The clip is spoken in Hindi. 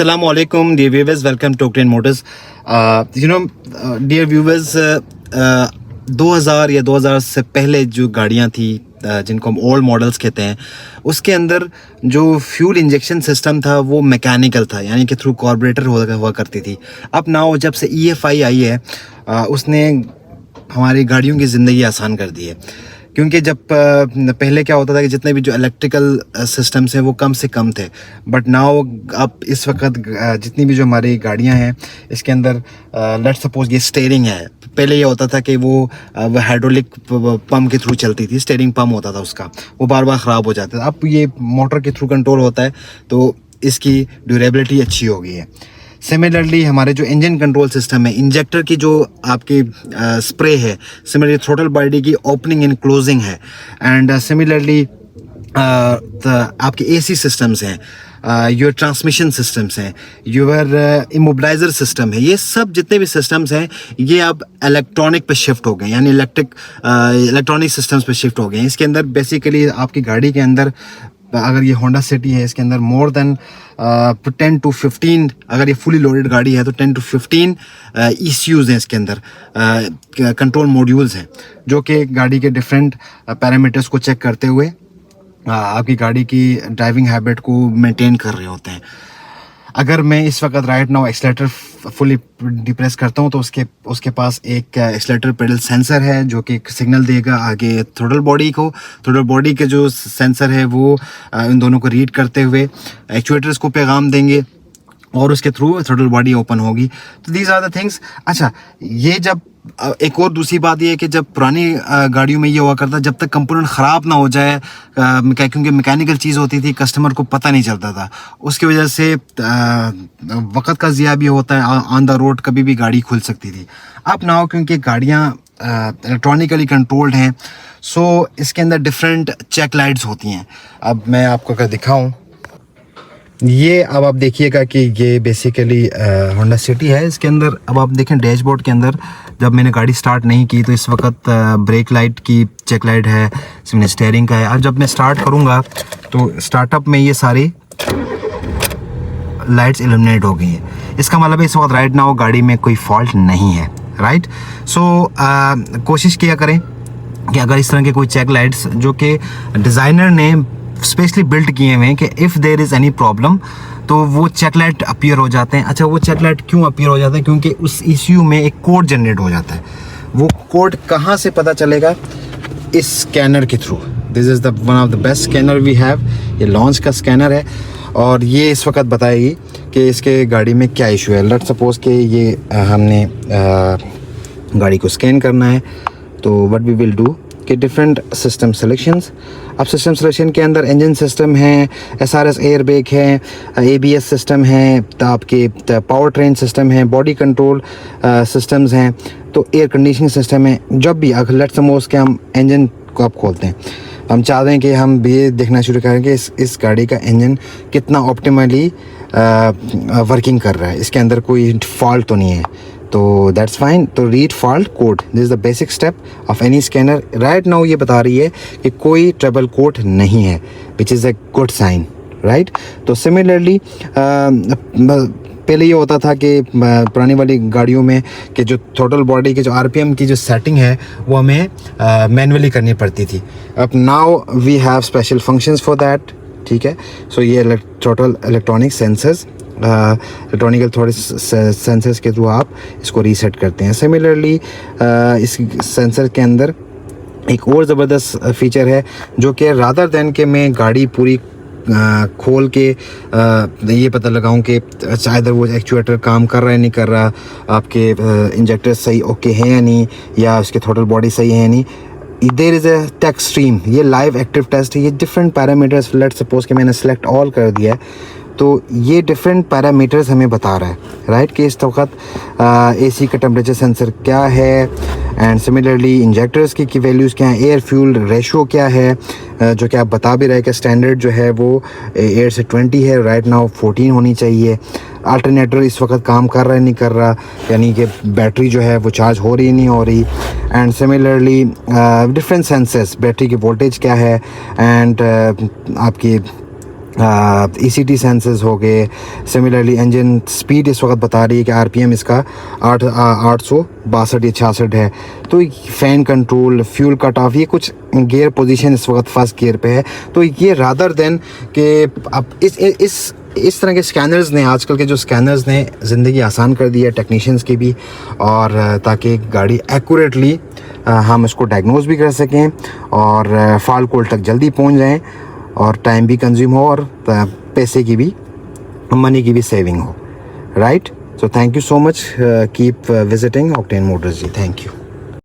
Assalamu alaikum, dear viewers. Welcome to Octane Motors. Dear viewers, 2000 या 2000 से पहले जो गाड़ियाँ थी जिनको हम ओल्ड मॉडल्स कहते हैं, उसके अंदर जो फ्यूल इंजेक्शन सिस्टम था वो मैकेनिकल था, यानी कि थ्रू कार्बोरेटर हुआ करती थी. अब नाउ जब से EFI आई है उसने हमारी गाड़ियों की ज़िंदगी आसान कर दी है. क्योंकि जब पहले क्या होता था कि जितने भी जो इलेक्ट्रिकल सिस्टम्स हैं वो कम से कम थे, बट नाउ अब इस वक्त जितनी भी जो हमारी गाड़ियां हैं इसके अंदर लेट्स सपोज ये स्टीयरिंग है. पहले ये होता था कि वो हाइड्रोलिक पंप के थ्रू चलती थी, स्टीयरिंग पंप होता था उसका, वो बार बार ख़राब हो जाता था. अब ये मोटर के थ्रू कंट्रोल होता है तो इसकी ड्यूरेबिलिटी अच्छी हो गई है. सिमिलरली हमारे जो इंजन कंट्रोल सिस्टम है, इंजेक्टर की जो आपकी स्प्रे है, सिमिलरली थ्रोटल बॉडी की ओपनिंग एंड क्लोजिंग है, एंड सिमिलरली आपके AC सिस्टम्स हैं, योर ट्रांसमिशन सिस्टम्स हैं, योर इमोबिलाइजर सिस्टम है, ये सब जितने भी सिस्टम्स हैं ये अब इलेक्ट्रॉनिक पे शिफ्ट हो गए, यानी इलेक्ट्रॉनिक सिस्टम्स पे शिफ्ट हो गए. इसके अंदर बेसिकली आपकी गाड़ी के अंदर अगर ये होंडा सिटी है इसके अंदर मोर देन 10 to 15, अगर ये फुली लोडेड गाड़ी है तो 10 to 15 ECUs हैं इसके अंदर, कंट्रोल मॉड्यूल्स हैं जो कि गाड़ी के डिफरेंट पैरामीटर्स को चेक करते हुए आपकी गाड़ी की ड्राइविंग हैबिट को मेंटेन कर रहे होते हैं. अगर मैं इस वक्त right now accelerator fully depress करता हूँ तो उसके पास एक एक्सीलरेटर पेडल सेंसर है जो कि सिग्नल देगा आगे थ्रोटल बॉडी को. थ्रोटल बॉडी के जो सेंसर है वो इन दोनों को रीड करते हुए एक्चुएटर्स को पैगाम देंगे और उसके थ्रू थ्रोटल बॉडी ओपन होगी. तो दीज आर द थिंग्स. अच्छा, ये जब एक और दूसरी बात ये है कि जब पुरानी गाड़ियों में ये हुआ करता जब तक कंपोनेंट ख़राब ना हो जाए, क्योंकि मैकेनिकल चीज़ होती थी, कस्टमर को पता नहीं चलता था, उसकी वजह से वक्त का ज़िया भी होता है, ऑन द रोड कभी भी गाड़ी खुल सकती थी. अब ना हो क्योंकि गाड़ियाँ इलेक्ट्रॉनिकली कंट्रोल्ड हैं, सो इसके अंदर डिफरेंट चेक लाइट्स होती हैं. अब मैं आपको अगर दिखाऊँ, ये अब आप देखिएगा कि ये बेसिकली होंडा सिटी है. इसके अंदर अब आप देखें डैशबोर्ड के अंदर जब मैंने गाड़ी स्टार्ट नहीं की तो इस वक्त ब्रेक लाइट की चेक लाइट है, स्टीयरिंग का है. और जब मैं स्टार्ट करूँगा तो स्टार्टअप में ये सारी लाइट्स इल्यूमिनेट हो गई हैं. इसका मतलब इस वक्त राइट नाउ गाड़ी में कोई फॉल्ट नहीं है. राइट, सो कोशिश किया करें कि अगर इस तरह के कोई चेक लाइट्स जो कि डिज़ाइनर ने स्पेशली बिल्ड किए हुए हैं कि if there is any problem तो वो चेक लाइट अपीयर हो जाते हैं. अच्छा, वो चेक लाइट क्यों अपीयर हो जाते हैं? क्योंकि उस ECU में एक कोड जनरेट हो जाता है. वो कोड कहाँ से पता चलेगा? इस स्कैनर के through. This is the one of the best scanner we have. ये लॉन्च का स्कैनर है और ये इस वक्त बताएगी कि इसके गाड़ी में क्या इशू है. लेट्स सपोज कि ये हमने गाड़ी को स्कैन करना है तो व्हाट वी विल डू कि डिफरेंट सिस्टम सिलेक्शंस. अब सिस्टम सिलेक्शन के अंदर इंजन सिस्टम है, SRS एयर बैग है, ABS सिस्टम है, आपके पावर ट्रेन सिस्टम है, बॉडी कंट्रोल सिस्टम्स हैं, तो एयर कंडीशनिंग सिस्टम है. जब भी अगर लेट्स सपोज के हम इंजन को आप खोलते हैं, हम चाहते हैं कि हम भी देखना शुरू करें कि इस गाड़ी का इंजन कितना ऑप्टिमली वर्किंग कर रहा है, इसके अंदर कोई फॉल्ट तो नहीं है. तो दैट्स फाइन. तो read fault code, this is the basic step of any scanner. Right now ये बता रही है कि कोई ट्रबल कोड नहीं है, which is a good sign. Right, तो सिमिलरली पहले ये होता था कि पुरानी वाली गाड़ियों में कि जो थ्रोटल बॉडी के जो RPM की जो सेटिंग है वो हमें मैनुअली करनी पड़ती थी. अब now we have special functions for that. ठीक है, सो ये थ्रोटल इलेक्ट्रॉनिक सेंसर्स, इलेक्ट्रॉनिकल थोड़े सेंसर्स के थ्रू आप इसको रीसेट करते हैं. सिमिलरली इस सेंसर के अंदर एक और ज़बरदस्त फीचर है जो कि रादर दैन कि मैं गाड़ी पूरी खोल के ये पता लगाऊं कि शायद वो एक्चुएटर काम कर रहा है नहीं कर रहा, आपके इंजेक्टर सही ओके हैं या नहीं, या उसके थ्रोटल बॉडी सही है या नहीं. There is a tech stream, ये लाइव एक्टिव टेस्ट है. ये डिफरेंट पैरामीटर्स, लेट्स सपोज कि मैंने सेलेक्ट ऑल कर दिया है तो ये डिफरेंट पैरामीटर्स हमें बता रहा है. राइट, कि इस वक्त AC का टेम्परेचर सेंसर क्या है, एंड सिमिलरली इंजेक्टर्स की वैल्यूज़ क्या हैं, एयर फ्यूल रेशो क्या है, जो कि आप बता भी रहे कि स्टैंडर्ड जो है वो 8 से 20 है, राइट नाउ 14 होनी चाहिए. अल्टरनेटर इस वक्त काम कर रहा है नहीं कर रहा, यानी कि बैटरी जो है वो चार्ज हो रही नहीं हो रही. And similarly different sensors, battery की वोल्टेज क्या है, एंड आपकी ECT सेंसर्स हो गए। सिमिलरली इंजन स्पीड इस वक्त बता रही है कि RPM इसका 862 या 66 है। तो fan control, fuel cut off, ये कुछ गियर पोजीशन इस वक्त फर्स्ट गियर पे है। तो ये रादर देन कि अब इस तरह के स्कैनर्स ने, आजकल के जो स्कैनर्स ने ज़िंदगी आसान कर दी है टेक्नीशियंस की भी, और ताकि गाड़ी एक्यूरेटली हम इसको डायग्नोज भी कर सकें और फॉल्ट कोड तक जल्दी पहुंच जाएं और टाइम भी कंज्यूम हो और पैसे की भी, मनी की भी सेविंग हो, right. So thank you so much, keep visiting Octane Motors ji, thank you.